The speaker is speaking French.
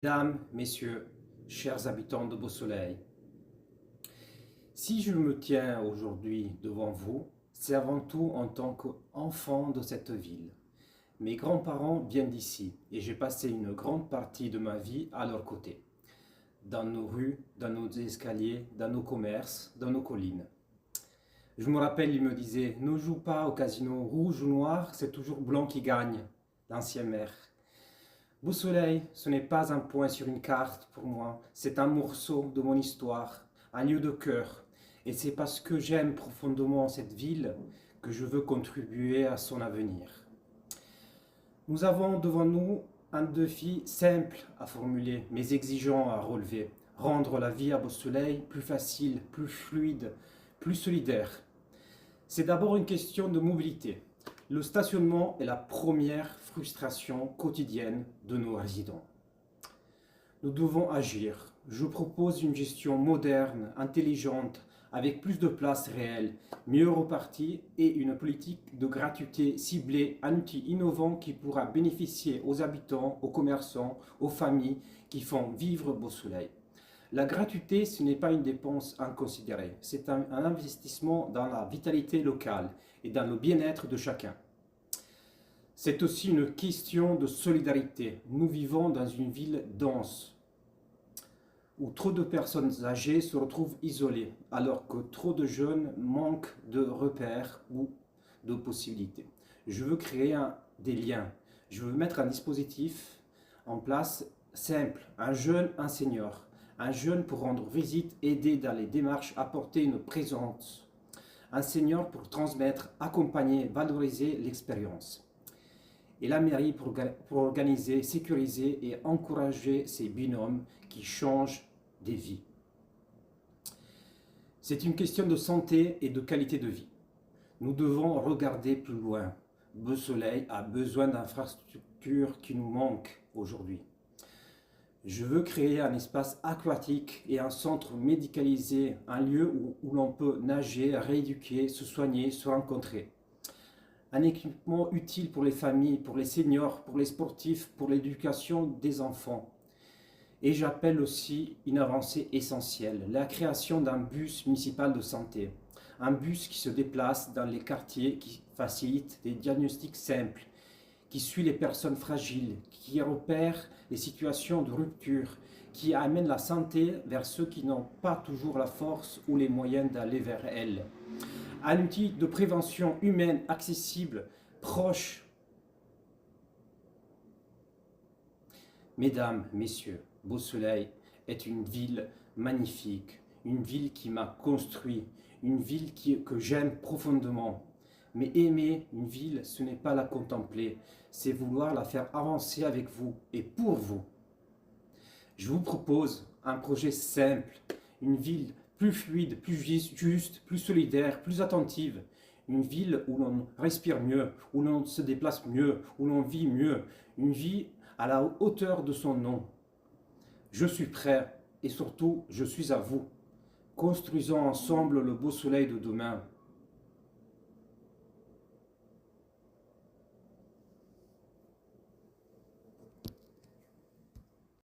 Mesdames, Messieurs, chers habitants de Beausoleil, si je me tiens aujourd'hui devant vous, c'est avant tout en tant qu'enfant de cette ville. Mes grands-parents viennent d'ici et j'ai passé une grande partie de ma vie à leur côté, dans nos rues, dans nos escaliers, dans nos commerces, dans nos collines. Je me rappelle, ils me disaient « Ne joue pas au casino rouge ou noir, c'est toujours blanc qui gagne », l'ancien maire. Beausoleil, ce n'est pas un point sur une carte pour moi, c'est un morceau de mon histoire, un lieu de cœur. Et c'est parce que j'aime profondément cette ville que je veux contribuer à son avenir. Nous avons devant nous un défi simple à formuler, mais exigeant à relever. Rendre la vie à Beausoleil plus facile, plus fluide, plus solidaire. C'est d'abord une question de mobilité. Le stationnement est la première frustration quotidienne de nos résidents. Nous devons agir. Je propose une gestion moderne, intelligente, avec plus de place réelle, mieux repartie et une politique de gratuité ciblée, un outil innovant qui pourra bénéficier aux habitants, aux commerçants, aux familles qui font vivre Beausoleil. La gratuité, ce n'est pas une dépense inconsidérée, c'est un investissement dans la vitalité locale et dans le bien-être de chacun. C'est aussi une question de solidarité. Nous vivons dans une ville dense, où trop de personnes âgées se retrouvent isolées, alors que trop de jeunes manquent de repères ou de possibilités. Je veux créer des liens. Je veux mettre un dispositif en place simple, un jeune, un senior. Un jeune pour rendre visite, aider dans les démarches, apporter une présence. Un senior pour transmettre, accompagner, valoriser l'expérience. Et la mairie pour organiser, sécuriser et encourager ces binômes qui changent des vies. C'est une question de santé et de qualité de vie. Nous devons regarder plus loin. Beausoleil a besoin d'infrastructures qui nous manquent aujourd'hui. Je veux créer un espace aquatique et un centre médicalisé, un lieu où l'on peut nager, rééduquer, se soigner, se rencontrer. Un équipement utile pour les familles, pour les seniors, pour les sportifs, pour l'éducation des enfants. Et j'appelle aussi une avancée essentielle, la création d'un bus municipal de santé. Un bus qui se déplace dans les quartiers, qui facilite des diagnostics simples, qui suit les personnes fragiles, qui repère les situations de rupture, qui amène la santé vers ceux qui n'ont pas toujours la force ou les moyens d'aller vers elle. Un outil de prévention humaine accessible, proche. Mesdames, Messieurs, Beausoleil est une ville magnifique, une ville qui m'a construit, une ville que j'aime profondément. Mais aimer une ville, ce n'est pas la contempler, c'est vouloir la faire avancer avec vous et pour vous. Je vous propose un projet simple, une ville plus fluide, plus juste, plus solidaire, plus attentive. Une ville où l'on respire mieux, où l'on se déplace mieux, où l'on vit mieux. Une vie à la hauteur de son nom. Je suis prêt et surtout, je suis à vous. Construisons ensemble le Beausoleil de demain.